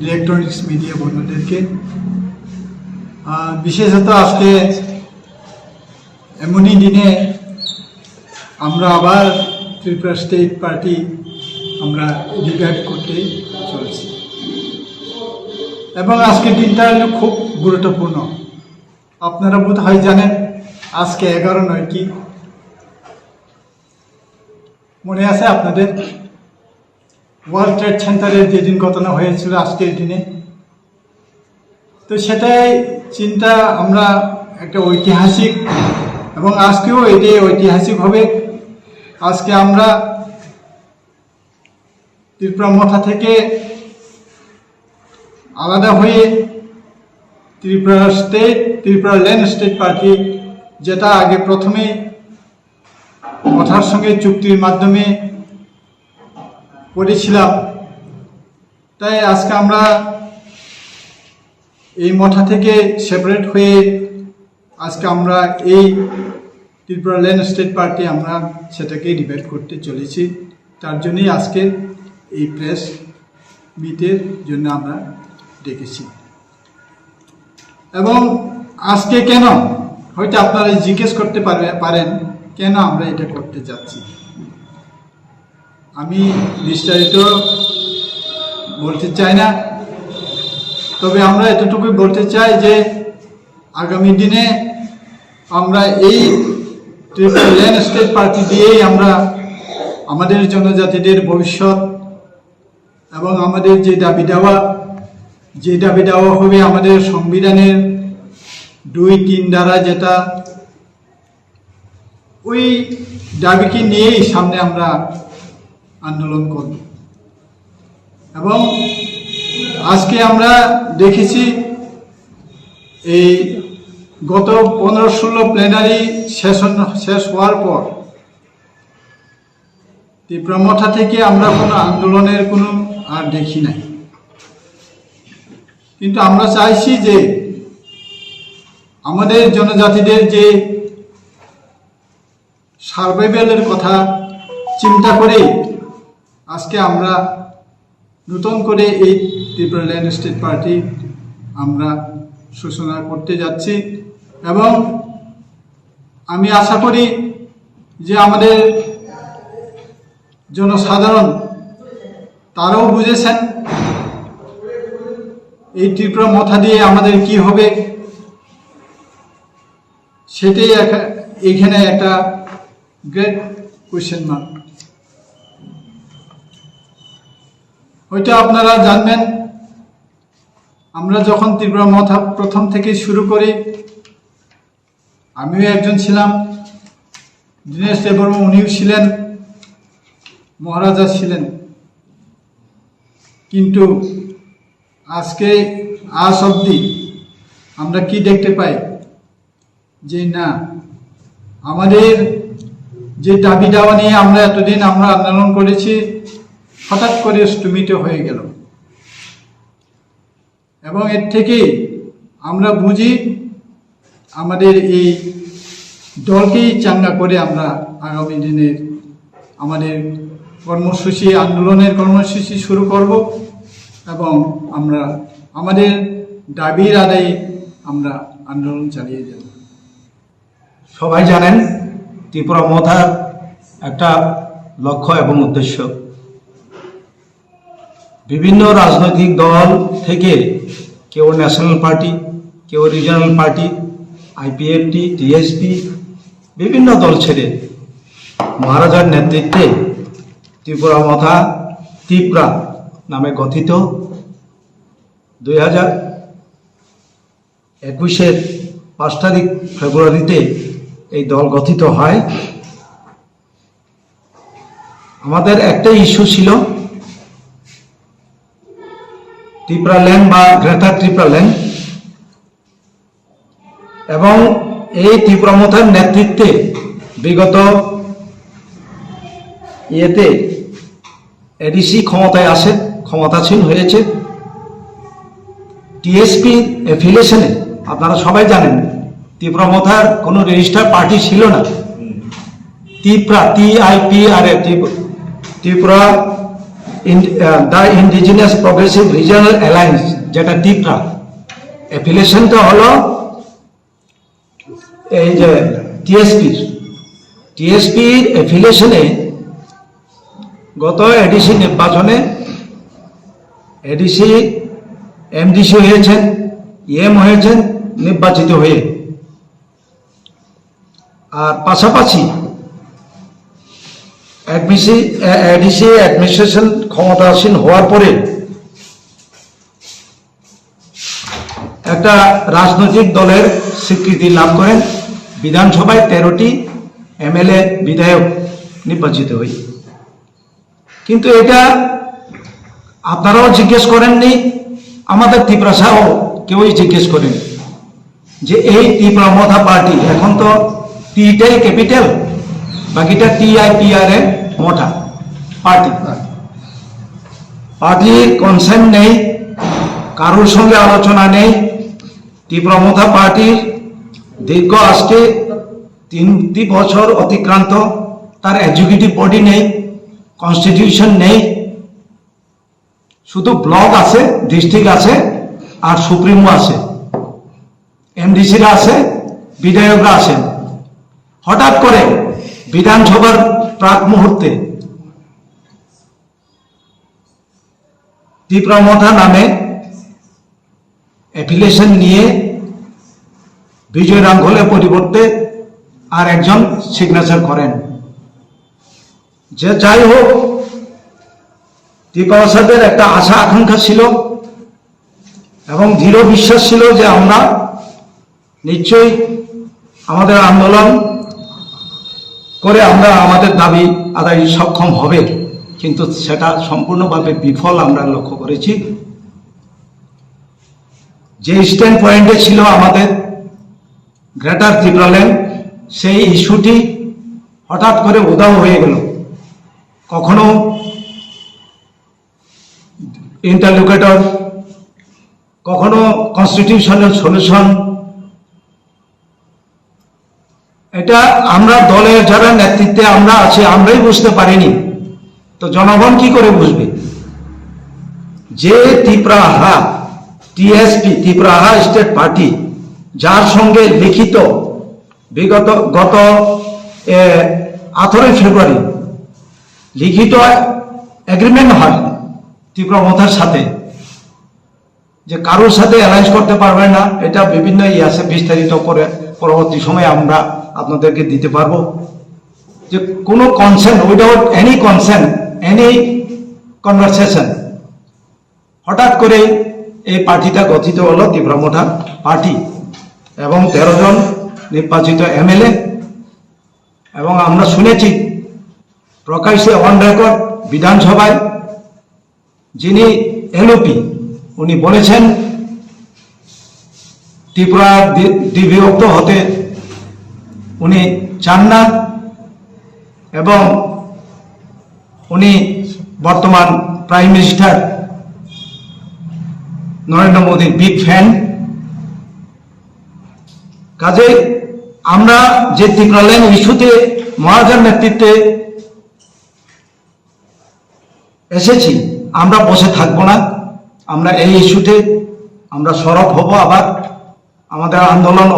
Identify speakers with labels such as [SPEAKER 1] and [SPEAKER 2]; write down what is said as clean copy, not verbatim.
[SPEAKER 1] Electronics media বন্ধুদেরকে, বিশেষত আজকে এমনই দিনে আমরা আবার ত্রিপুরা স্টেট পার্টি আমরা রিভাইভ করতে চলছি এবং আজকের দিনটা খুব গুরুত্বপূর্ণ। আপনারা বোধ হয় জানেন আজকে 11/9 কি মনে আছে আপনাদের? ওয়ার্ল্ড ট্রেড সেন্টারের যেদিন ঘটনা হয়েছিল আজকের দিনে, তো সেটাই চিন্তা আমরা একটা ঐতিহাসিক, এবং আজকেও এটি ঐতিহাসিক হবে। আজকে আমরা ত্রিপুরা মথা থেকে আলাদা হয়ে ত্রিপুরা ল্যান্ড স্টেট পার্টি, যেটা আগে প্রথমে মথার সঙ্গে চুক্তির মাধ্যমে করেছিলাম, তাই আজকে আমরা এই মঠা থেকে সেপারেট হয়ে আজকে আমরা এই ত্রিপুরা ল্যান্ড স্টেট পার্টি আমরা সেটাকে রিভাইভ করতে চলেছি। তার জন্যই আজকে এই প্রেস মিটের জন্য আমরা ডেকেছি। এবং আজকে কেন, হয়তো আপনারা জিজ্ঞেস করতে পারেন কেন আমরা এটা করতে যাচ্ছি। আমি বিস্তারিত বলতে চাই না, তবে আমরা এতটুকুই বলতে চাই যে আগামী দিনে আমরা এই ত্রিপুরা ল্যান্ড স্টেট পার্টি দিয়েই আমরা আমাদের জনজাতিদের ভবিষ্যৎ এবং আমাদের যে দাবি দেওয়া হবে আমাদের সংবিধানের 2-3 ধারা, যেটা ওই দাবিকে নিয়েই সামনে আমরা আন্দোলন করব। এবং আজকে আমরা দেখেছি এই গত 15-16 প্লেনারি শেষ হওয়ার পর ত্রিপুরা মঠা থেকে আমরা কোনো আন্দোলনের কোনো আর দেখি নাই। কিন্তু আমরা চাইছি যে আমাদের জনজাতিদের যে সার্ভাইভালের কথা চিন্তা করে আজকে আমরা নতুন করে এই ত্রিপুরা ল্যান্ড স্টেট পার্টি আমরা সূচনা করতে যাচ্ছি। এবং আমি আশা করি যে আমাদের জনসাধারণ তারাও বুঝেছেন এই ত্রিপুরা মথা দিয়ে আমাদের কি হবে, সেটাই এখানে একটা গ্রেট কোয়েশ্চেন মার্ক। হয়তো আপনারা জানবেন, আমরা যখন ত্রিপুরা মথা প্রথম থেকে শুরু করি, আমিও একজন ছিলাম, দীনেশ দেববর্মা উনিও ছিলেন, মহারাজা ছিলেন, কিন্তু আজকে আজ অবধি আমরা কি দেখতে পাই যে না, আমাদের যে দাবি দাওয়া নিয়ে আমরা এতদিন আমরা আন্দোলন করেছি হঠাৎ করে স্থগিত হয়ে গেল। এবং এর থেকে আমরা বুঝি আমাদের এই দলকেই চাঙ্গা করে আমরা আগামী দিনের আমাদের আন্দোলনের কর্মসূচি শুরু করব এবং আমরা আমাদের দাবির আদায়ে আমরা আন্দোলন চালিয়ে যাব।
[SPEAKER 2] সবাই জানেন ত্রিপুরা মথার একটা লক্ষ্য এবং উদ্দেশ্য, বিভিন্ন রাজনৈতিক দল থেকে কেউ ন্যাশনাল পার্টি, কেউ রিজনাল পার্টি, আইপিএফটি, টিএসপি, বিভিন্ন দল ছেড়ে মহারাজার নেতৃত্বে ত্রিপুরা মথা ত্রিপুরা নামে গঠিত 2021-এর 5 তারিখ ফেব্রুয়ারিতে এই দল গঠিত হয়। আমাদের একটাই ইস্যু ছিল ত্রিপুরা ল্যান্ড বা গ্রেটার ত্রিপুরা ল্যান্ড, এবং এই ত্রিপুরা মথার নেতৃত্বে বিগত এডিসি ক্ষমতায় আসে, ক্ষমতাসীন হয়েছে। টিএসপি এফিলিয়েশনে আপনারা সবাই জানেন ত্রিপুরা মথার কোনো রেজিস্টার পার্টি ছিল না। Tripura TIPRA Tripura the indigenous progressive regional alliance, যেটা টিপরা, অ্যাফিলিয়েশনটা হলো এই যে টিএসপির অ্যাফিলিয়েশনে গত এডিসি নির্বাচনে এডিসি এমডিসি হয়েছেন, এম হয়েছেন নির্বাচিত হয়ে। আর পাশাপাশি এডিসি অ্যাডমিনিস্ট্রেশন ক্ষমতাসীন হওয়ার পরে একটা রাজনৈতিক দলের স্বীকৃতি লাভ করেন, বিধানসভায় 13টি এমএলএ বিধায়ক নির্বাচিত হই। কিন্তু এটা আপনারাও জিজ্ঞেস করেননি, আমাদের ত্রিপুরা সহ কেউই জিজ্ঞেস করেন যে এই ত্রিপুরা মথা পার্টি, এখন তো টিটাই ক্যাপিটাল, বাকিটা টিআইপিআর এ মোটা পার্টির কনসেন্ট নেই, কারোর সঙ্গে আলোচনা নেই। ত্রিপুরা মথা পার্টির দীর্ঘ আজকে 3টি বছর অতিক্রান্ত, তার এক্সিকিউটিভ বডি নেই, কনস্টিটিউশন নেই, শুধু ব্লক আছে, ডিস্ট্রিক্ট আছে, আর সুপ্রিমো আছে, এমডিসিরা আছে, বিধায়করা আছেন। হঠাৎ করে বিধানসভার প্রাক মুহূর্তে ত্রিপুরা মথা নামে অ্যাফিলিয়েশন নিয়ে বিজয় রাঙ্গলের পরিবর্তে আর একজন সিগনেচার করেন। যে যাই হোক, ত্রিপুরাসাদের একটা আশা আকাঙ্ক্ষা ছিল এবং দৃঢ় বিশ্বাস ছিল যে আমরা নিশ্চয়ই আমাদের আন্দোলন করে আমরা আমাদের দাবি আদায় সক্ষম হবে, কিন্তু সেটা সম্পূর্ণভাবে বিফল আমরা লক্ষ্য করেছি। যে স্ট্যান্ড পয়েন্টে ছিল আমাদের গ্রেটার ত্রিপুরাল্যান্ড, সেই ইস্যুটি হঠাৎ করে উধাও হয়ে গেল। কখনো ইন্টারলোকেটর, কখনো কনস্টিটিউশনাল সলিউশন, এটা আমরা দলের যারা নেতৃত্বে আমরা আছি আমরাই বুঝতে পারিনি, তো জনগণ কি করে বুঝবে? যে ত্রিপুরাহা টিএসপি, ত্রিপুরাহা স্টেট পার্টি, যার সঙ্গে লিখিত গত 18 ফেব্রুয়ারি লিখিত এগ্রিমেন্ট হয় ত্রিপুরা মথার সাথে যে কারোর সাথে অ্যালায়েন্স করতে পারবে না, এটা বিভিন্ন আছে, বিস্তারিত করে পরবর্তী সময়ে আমরা আপনাদেরকে দিতে পারবো। যে কোনো consent, without any consent, any conversation, হঠাৎ করে এই পার্টিটা গঠিত হলো ত্রিপুরা মথা পার্টি এবং 13 জন নির্বাচিত এমএলএ। এবং আমরা শুনেছি প্রকাশ্যে অন রেকর্ড বিধানসভায় যিনি এলওপি, উনি বলেছেন ত্রিপুরা দ্বিবিভক্ত হতে উনি চান না, এবং উনি বর্তমান প্রাইম মিনিস্টার নরেন্দ্র মোদীর বিগ ফ্যান। কাজে আমরা যে ত্রিপুরাল্যান্ড ইস্যুতে মহারাজার নেতৃত্বে এসেছি, আমরা বসে থাকবো না, আমরা এই ইস্যুতে আমরা সরব হব, আবার আমাদের আন্দোলন